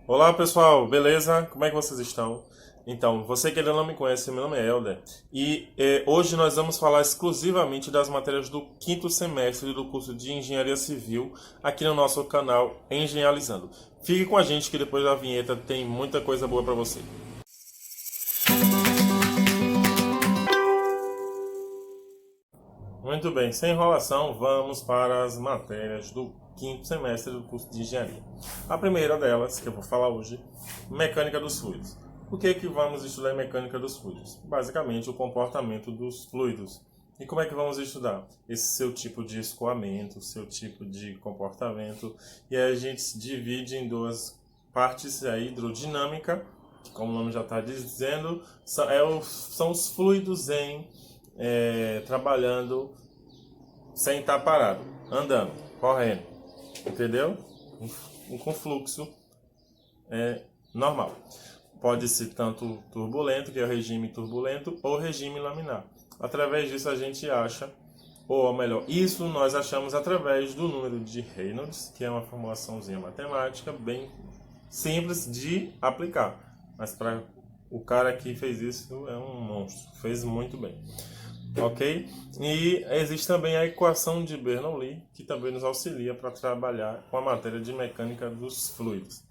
Olá pessoal, beleza? Como é que vocês estão? Então, você que ainda não me conhece, meu nome é Helder e hoje nós vamos falar exclusivamente das matérias do quinto semestre do curso de Engenharia Civil aqui no nosso canal Engenhalizando. Fique com a gente que depois da vinheta tem muita coisa boa para você. Muito bem, sem enrolação, vamos para as matérias do quinto semestre do curso de engenharia. A primeira delas, que eu vou falar hoje, mecânica dos fluidos. O que é que vamos estudar em mecânica dos fluidos? Basicamente, o comportamento dos fluidos. E como é que vamos estudar? Esse seu tipo de escoamento, seu tipo de comportamento. E aí a gente se divide em duas partes, a hidrodinâmica, que como o nome já está dizendo, são os fluidos trabalhando sem estar parado, andando, correndo, entendeu? Com fluxo normal. Pode ser tanto turbulento, que é o regime turbulento, ou regime laminar. Através disso a gente acha, ou melhor, isso nós achamos através do número de Reynolds, que é uma formulaçãozinha matemática bem simples de aplicar. Mas para o cara que fez isso é um monstro, fez muito bem. Ok? E existe também a equação de Bernoulli, que também nos auxilia para trabalhar com a matéria de mecânica dos fluidos.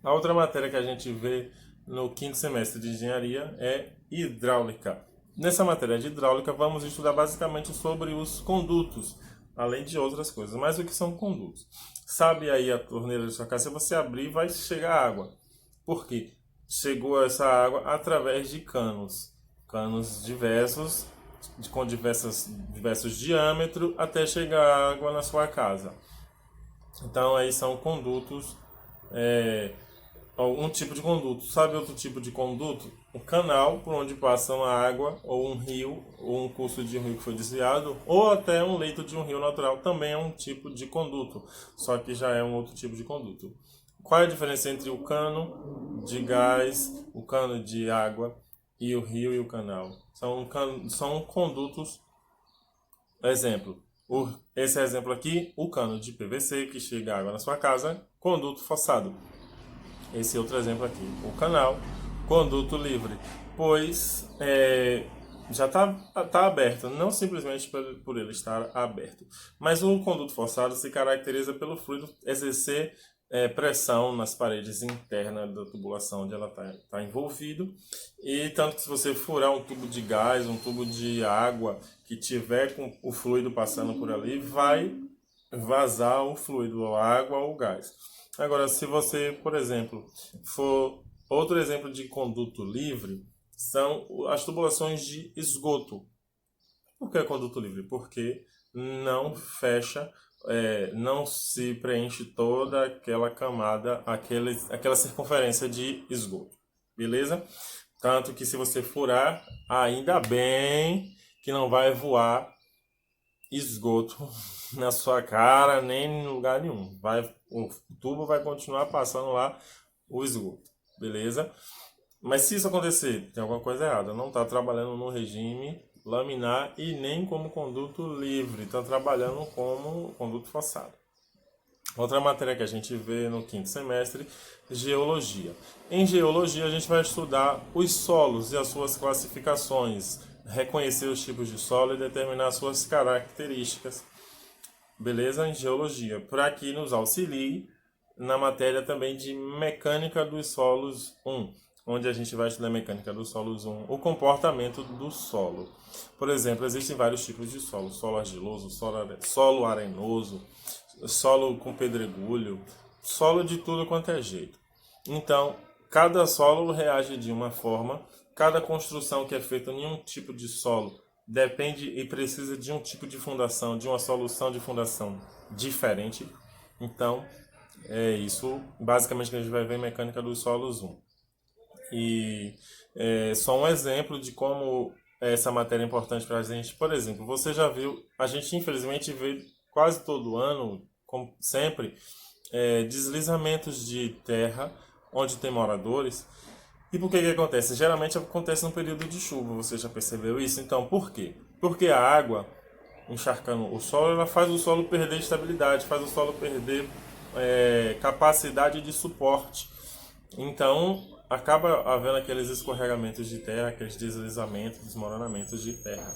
A outra matéria que a gente vê no quinto semestre de engenharia é hidráulica. Nessa matéria de hidráulica, vamos estudar basicamente sobre os condutos, além de outras coisas. Mas o que são condutos? Sabe aí a torneira da sua casa, se você abrir, vai chegar água. Por quê? Chegou essa água através de canos. Canos diversos, com diversos diâmetros, até chegar água na sua casa. Então aí são condutos, um tipo de conduto. Sabe outro tipo de conduto? Um canal por onde passa uma água, ou um rio, ou um curso de um rio que foi desviado, ou até um leito de um rio natural, também é um tipo de conduto, só que já é um outro tipo de conduto. Qual é a diferença entre o cano de gás, o cano de água e o rio e o canal? São condutos. Exemplo, esse exemplo aqui, o cano de PVC que chega água na sua casa, conduto forçado. Esse outro exemplo aqui, o canal, conduto livre, pois já tá aberto, não simplesmente por ele estar aberto. Mas o conduto forçado se caracteriza pelo fluido exercer pressão nas paredes internas da tubulação onde ela tá envolvido. E tanto que se você furar um tubo de gás, um tubo de água que tiver com o fluido passando por ali, vai vazar o fluido, a água ou o gás. Agora, se você, por exemplo, for outro exemplo de conduto livre, são as tubulações de esgoto. Por que conduto livre? Porque não fecha, não se preenche toda aquela camada, aquela circunferência de esgoto. Beleza? Tanto que se você furar, ainda bem que não vai voar esgoto na sua cara, nem em lugar nenhum. O tubo vai continuar passando lá o esgoto, beleza? Mas se isso acontecer, tem alguma coisa errada. Não está trabalhando no regime laminar e nem como conduto livre, está trabalhando como conduto forçado. Outra matéria que a gente vê no quinto semestre, geologia. Em geologia a gente vai estudar os solos e as suas classificações, reconhecer os tipos de solo e determinar suas características. Beleza? Em geologia. Para que nos auxilie na matéria também de mecânica dos solos 1, onde a gente vai estudar mecânica dos solos 1, o comportamento do solo. Por exemplo, existem vários tipos de solo: solo argiloso, solo arenoso, solo com pedregulho, solo de tudo quanto é jeito. Então, cada solo reage de uma forma, cada construção que é feita em um tipo de solo depende e precisa de um tipo de fundação, de uma solução de fundação diferente. Então, é isso basicamente que a gente vai ver em mecânica dos solos 1. E só um exemplo de como essa matéria é importante para a gente. Por exemplo, você já viu, a gente infelizmente vê quase todo ano, como sempre, deslizamentos de terra onde tem moradores. E por que que acontece? Geralmente acontece no período de chuva, você já percebeu isso? Então, por quê? Porque a água encharcando o solo, ela faz o solo perder estabilidade, faz o solo perder capacidade de suporte. Então, acaba havendo aqueles escorregamentos de terra, aqueles deslizamentos, desmoronamentos de terra.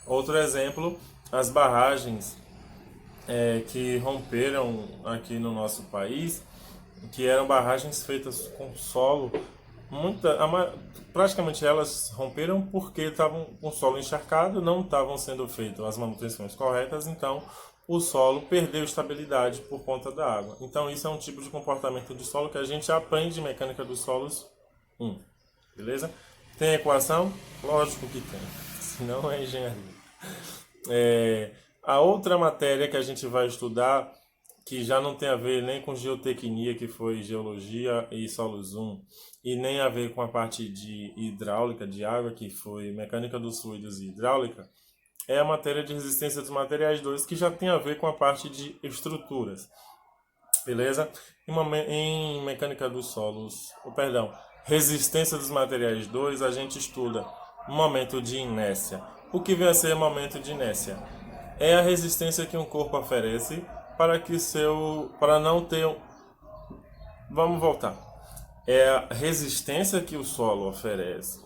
Outro exemplo, as barragens que romperam aqui no nosso país, que eram barragens feitas com solo, praticamente elas romperam porque estavam com solo encharcado, não estavam sendo feitas as manutenções corretas, então o solo perdeu estabilidade por conta da água. Então isso é um tipo de comportamento de solo que a gente aprende em mecânica dos solos 1. Beleza? Tem equação? Lógico que tem, senão é engenharia. A outra matéria que a gente vai estudar, que já não tem a ver nem com geotecnia, que foi geologia e solos 1, e nem a ver com a parte de hidráulica de água, que foi mecânica dos fluidos e hidráulica, é a matéria de resistência dos materiais 2, que já tem a ver com a parte de estruturas. Beleza? Em mecânica dos solos, resistência dos materiais 2, a gente estuda momento de inércia. O que vem a ser momento de inércia? É a resistência que um corpo oferece para não ter. Vamos voltar. É a resistência que o solo oferece.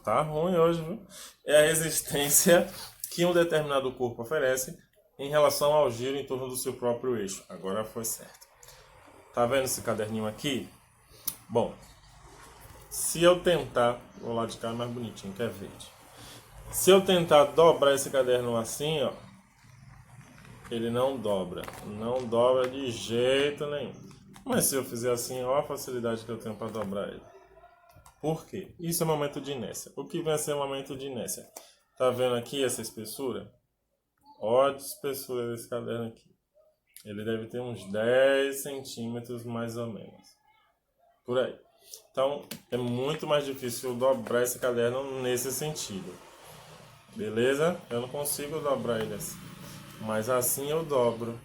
Tá ruim hoje, viu? É a resistência que um determinado corpo oferece em relação ao giro em torno do seu próprio eixo. Agora foi certo. Tá vendo esse caderninho aqui? Bom, se eu tentar, vou lá de cá mais bonitinho, que é verde. Se eu tentar dobrar esse caderno assim, ó, ele não dobra. Não dobra de jeito nenhum. Mas se eu fizer assim, olha a facilidade que eu tenho para dobrar ele. Por quê? Isso é momento de inércia. O que vai ser momento de inércia? Tá vendo aqui essa espessura? Olha a espessura desse caderno aqui. Ele deve ter uns 10 centímetros mais ou menos. Por aí. Então, é muito mais difícil dobrar esse caderno nesse sentido. Beleza? Eu não consigo dobrar ele assim. Mas assim eu dobro.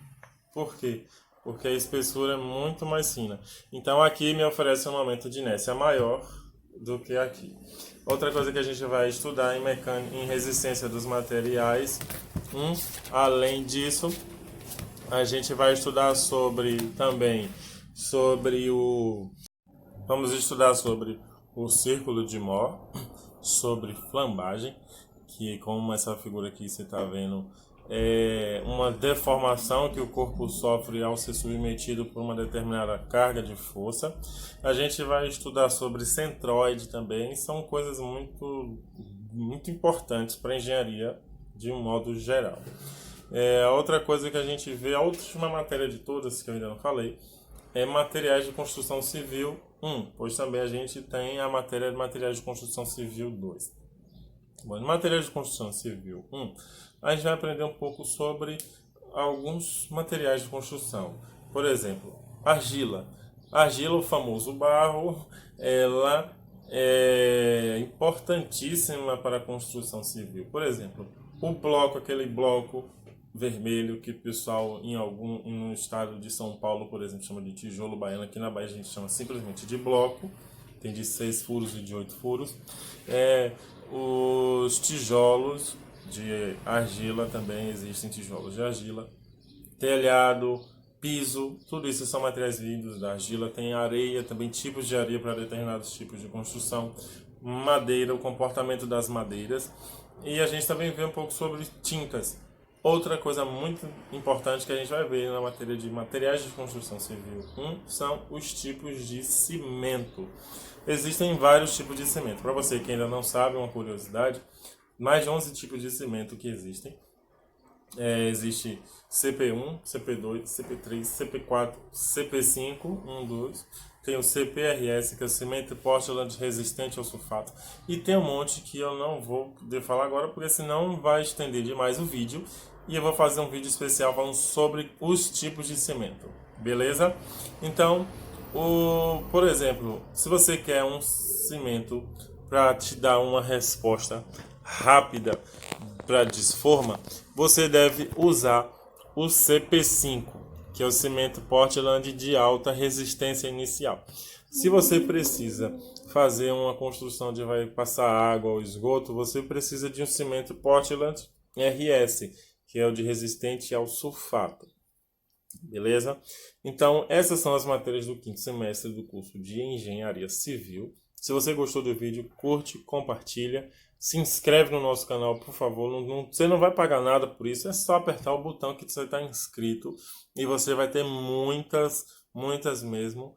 Por quê? Porque a espessura é muito mais fina. Então aqui me oferece um momento de inércia maior do que aqui. Outra coisa que a gente vai estudar em resistência dos materiais. Além disso, a gente vai estudar Vamos estudar sobre o círculo de Mohr, sobre flambagem, que como essa figura aqui você está vendo, é uma deformação que o corpo sofre ao ser submetido por uma determinada carga de força. A gente vai estudar sobre centroide também, são coisas muito importantes para a engenharia de um modo geral. A outra coisa que a gente vê, a última matéria de todas que eu ainda não falei, é materiais de construção civil 1, pois também a gente tem a matéria de materiais de construção civil 2. Bom, em materiais de construção civil 1, a gente vai aprender um pouco sobre alguns materiais de construção. Por exemplo, argila. Argila, o famoso barro, ela é importantíssima para a construção civil. Por exemplo, o bloco, aquele bloco vermelho que o pessoal no estado de São Paulo, por exemplo, chama de tijolo baiano. Aqui na Bahia a gente chama simplesmente de bloco. Tem de 6 furos e de 8 furos. Os tijolos de argila também existem, tijolos de argila. Telhado, piso, tudo isso são materiais vindos da argila. Tem areia, também tipos de areia para determinados tipos de construção. Madeira, o comportamento das madeiras. E a gente também vê um pouco sobre tintas. Outra coisa muito importante que a gente vai ver na matéria de materiais de construção civil 1 são os tipos de cimento. Existem vários tipos de cimento. Para você que ainda não sabe, uma curiosidade, mais de 11 tipos de cimento que existem. Existe CP1, CP2, CP3, CP4, CP5, 2. Tem o CPRS, que é o cimento Portland resistente ao sulfato. E tem um monte que eu não vou poder falar agora, porque senão vai estender demais o vídeo. E eu vou fazer um vídeo especial falando sobre os tipos de cimento. Beleza? Então, por exemplo, se você quer um cimento para te dar uma resposta rápida para desforma, você deve usar o CP5, que é o cimento Portland de alta resistência inicial. Se você precisa fazer uma construção onde vai passar água ou esgoto, você precisa de um cimento Portland RS, que é o de resistente ao sulfato. Beleza? Então, essas são as matérias do quinto semestre do curso de Engenharia Civil. Se você gostou do vídeo, curte, compartilha, se inscreve no nosso canal, por favor. Você não vai pagar nada por isso, é só apertar o botão que você está inscrito e você vai ter muitas mesmo,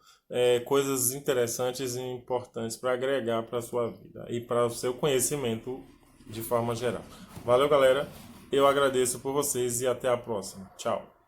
coisas interessantes e importantes para agregar para a sua vida e para o seu conhecimento de forma geral. Valeu, galera. Eu agradeço por vocês e até a próxima. Tchau.